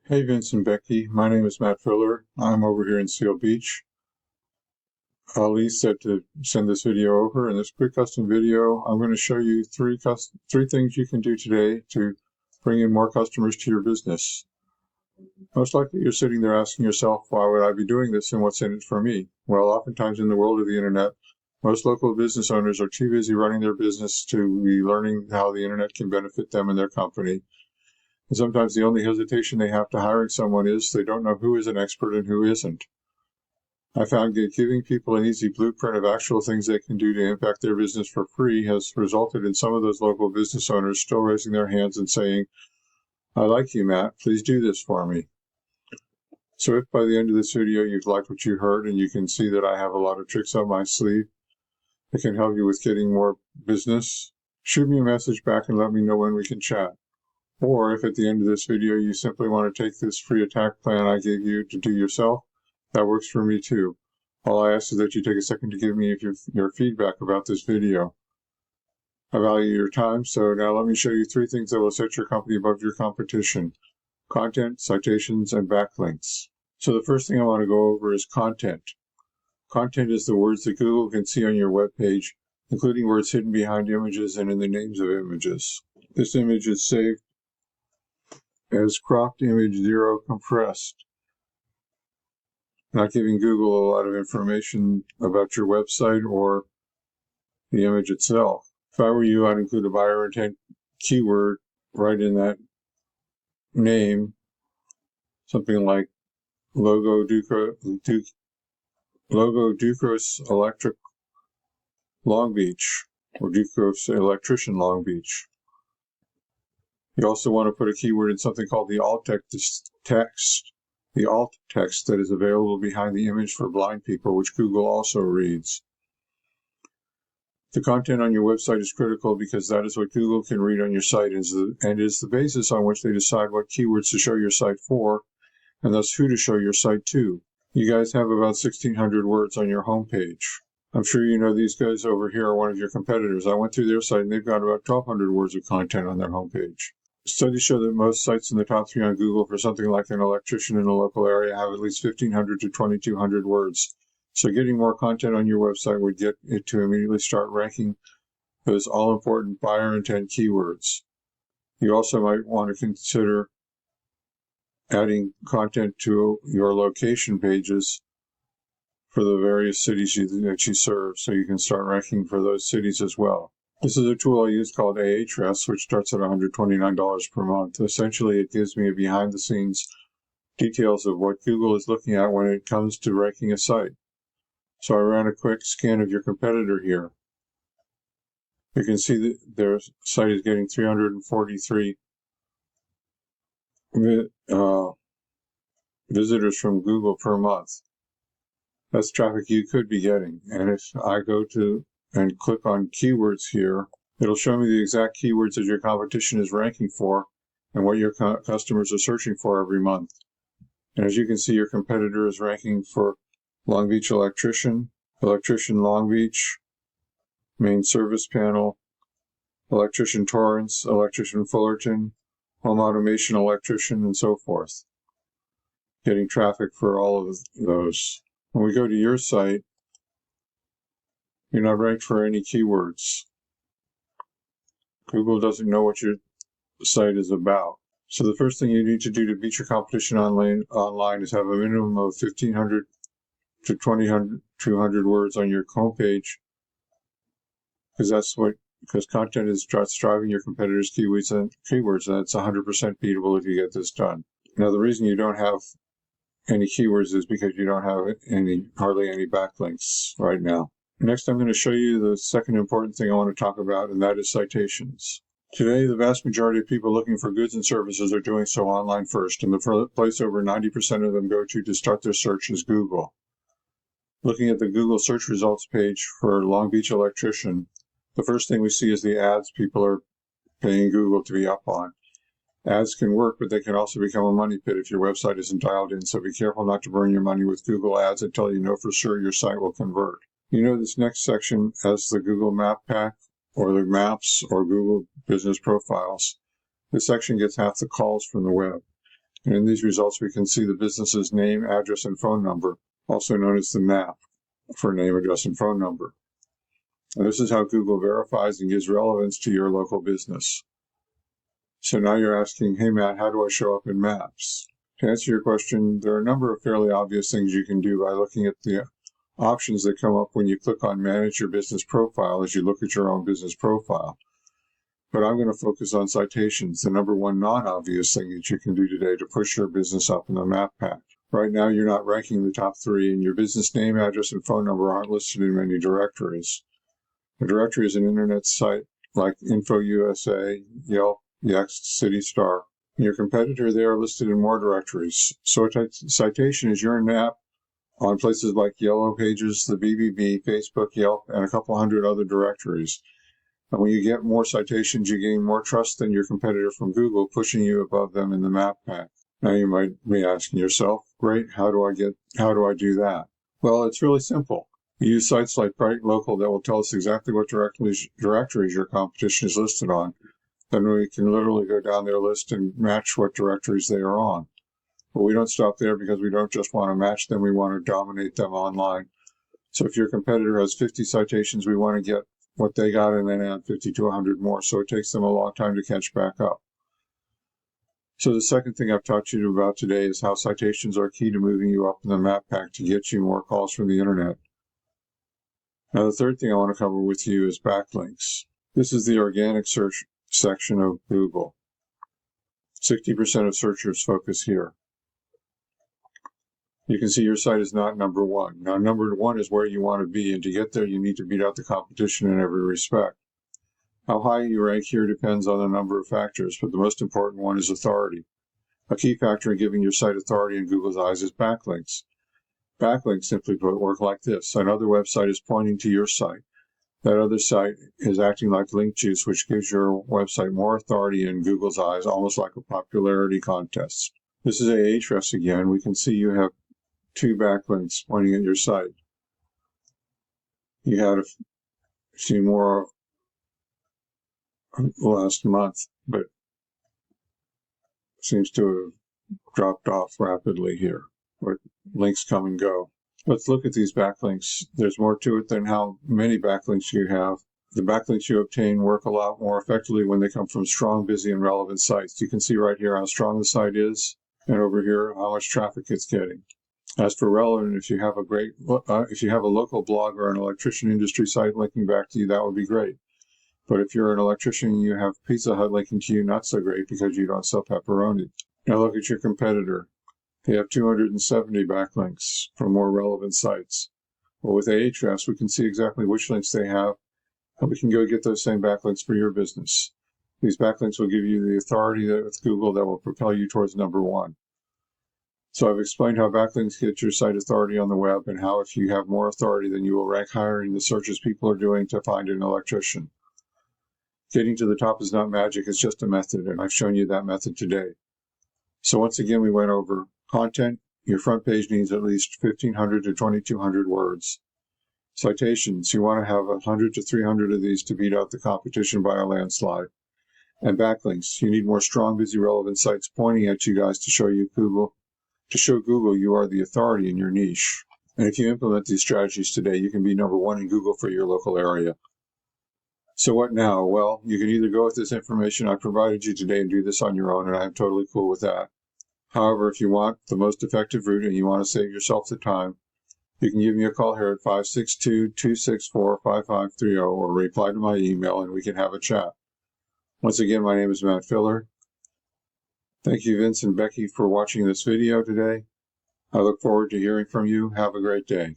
Hey Vince and Becky, my name is Matt Filler. I'm over here in Seal Beach. Ali said to send this video over. In this quick custom video, I'm going to show you three things you can do today to bring in more customers to your business. Most likely you're sitting there asking yourself, why would I be doing this and what's in it for me? Well, oftentimes in the world of the internet, most local business owners are too busy running their business to be learning how the internet can benefit them and their company. And sometimes the only hesitation they have to hiring someone is they don't know who is an expert and who isn't. I found that giving people an easy blueprint of actual things they can do to impact their business for free has resulted in some of those local business owners still raising their hands and saying, I like you, Matt, please do this for me. So if by the end of this video you've liked what you heard and you can see that I have a lot of tricks up my sleeve that can help you with getting more business, shoot me a message back and let me know when we can chat. Or if at the end of this video you simply want to take this free attack plan I gave you to do yourself, that works for me too. All I ask is that you take a second to give me your feedback about this video. I value your time, so now let me show you three things that will set your company above your competition: content, citations, and backlinks. So the first thing I want to go over is content. Content is the words that Google can see on your web page, including words hidden behind images and in the names of images. This image is saved as cropped image 0 compressed, not giving Google a lot of information about your website or the image itself. If I were you, I'd include a buyer intent keyword right in that name, something like logo Ducros Electric Long Beach or Ducros Electrician Long Beach. You also want to put a keyword in something called the alt text that is available behind the image for blind people, which Google also reads. The content on your website is critical because that is what Google can read on your site and is the basis on which they decide what keywords to show your site for, and thus who to show your site to. You guys have about 1,600 words on your homepage. I'm sure you know these guys over here are one of your competitors. I went through their site and they've got about 1,200 words of content on their homepage. Studies show that most sites in the top 3 on Google for something like an electrician in a local area have at least 1,500 to 2,200 words. So getting more content on your website would get it to immediately start ranking those all-important buyer intent keywords. You also might want to consider adding content to your location pages for the various cities that you serve, so you can start ranking for those cities as well. This is a tool I use called Ahrefs, which starts at $129 per month. Essentially, it gives me a behind-the-scenes details of what Google is looking at when it comes to ranking a site. So I ran a quick scan of your competitor here. You can see that their site is getting 343 visitors from Google per month. That's traffic you could be getting. And if I go to and click on keywords here, it'll show me the exact keywords that your competition is ranking for and what your customers are searching for every month. And as you can see, your competitor is ranking for Long Beach electrician, electrician Long Beach, main service panel, electrician Torrance, electrician Fullerton, home automation electrician, and so forth. Getting traffic for all of those. When we go to your site, you're not ranked for any keywords. Google doesn't know what your site is about. So the first thing you need to do to beat your competition online is have a minimum of 1,500 to 2,200 words on your homepage, because content is driving your competitors' keywords, and that's 100% beatable if you get this done. Now, the reason you don't have any keywords is because you don't have hardly any backlinks right now. Next, I'm going to show you the second important thing I want to talk about, and that is citations. Today, the vast majority of people looking for goods and services are doing so online first, and the place over 90% of them go to start their search is Google. Looking at the Google search results page for Long Beach electrician, the first thing we see is the ads people are paying Google to be up on. Ads can work, but they can also become a money pit if your website isn't dialed in, so be careful not to burn your money with Google ads until you know for sure your site will convert. You know this next section as the Google Map Pack, or the Maps, or Google Business Profiles. This section gets half the calls from the web. And in these results, we can see the business's name, address, and phone number, also known as the map for name, address, and phone number. And this is how Google verifies and gives relevance to your local business. So now you're asking, hey Matt, how do I show up in Maps? To answer your question, there are a number of fairly obvious things you can do by looking at the options that come up when you click on Manage Your Business Profile as you look at your own business profile. But I'm going to focus on citations, the number one non-obvious thing that you can do today to push your business up in the map pack. Right now, you're not ranking the top three, and your business name, address, and phone number aren't listed in many directories. A directory is an internet site like InfoUSA, Yelp, Yext, CityStar. And your competitor there are listed in more directories. So a citation is your map on places like Yellow Pages, the BBB, Facebook, Yelp, and a couple hundred other directories. And when you get more citations, you gain more trust than your competitor from Google, pushing you above them in the map pack. Now you might be asking yourself, great, how do I do that? Well, it's really simple. We use sites like Bright Local that will tell us exactly what directories your competition is listed on. Then we can literally go down their list and match what directories they are on. But we don't stop there because we don't just want to match them, we want to dominate them online. So if your competitor has 50 citations, we want to get what they got and then add 50 to 100 more. So it takes them a long time to catch back up. So the second thing I've taught you about today is how citations are key to moving you up in the map pack to get you more calls from the internet. Now the third thing I want to cover with you is backlinks. This is the organic search section of Google. 60% of searchers focus here. You can see your site is not number one. Now, number one is where you want to be, and to get there, you need to beat out the competition in every respect. How high you rank here depends on a number of factors, but the most important one is authority. A key factor in giving your site authority in Google's eyes is backlinks. Backlinks, simply put, work like this. Another website is pointing to your site. That other site is acting like link juice, which gives your website more authority in Google's eyes, almost like a popularity contest. This is Ahrefs again. We can see you have 2 backlinks pointing at your site. You had a few more last month, but seems to have dropped off rapidly here. But links come and go. Let's look at these backlinks. There's more to it than how many backlinks you have. The backlinks you obtain work a lot more effectively when they come from strong, busy, and relevant sites. You can see right here how strong the site is, and over here how much traffic it's getting. As for relevant, if you have a local blog or an electrician industry site linking back to you, that would be great. But if you're an electrician and you have Pizza Hut linking to you, not so great because you don't sell pepperoni. Now look at your competitor. They have 270 backlinks from more relevant sites. Well, with Ahrefs, we can see exactly which links they have, and we can go get those same backlinks for your business. These backlinks will give you the authority with Google that will propel you towards number one. So I've explained how backlinks get your site authority on the web and how if you have more authority, then you will rank higher in the searches people are doing to find an electrician. Getting to the top is not magic, it's just a method, and I've shown you that method today. So once again, we went over content. Your front page needs at least 1,500 to 2,200 words. Citations, you want to have 100 to 300 of these to beat out the competition by a landslide. And backlinks, you need more strong, busy, relevant sites pointing at you guys to show Google you are the authority in your niche. And if you implement these strategies today, you can be number one in Google for your local area. So what now? Well, you can either go with this information I provided you today and do this on your own, and I'm totally cool with that. However, if you want the most effective route and you want to save yourself the time, you can give me a call here at 562-264-5530 or reply to my email and we can have a chat. Once again, my name is Matt Filler. Thank you, Vince and Becky, for watching this video today. I look forward to hearing from you. Have a great day.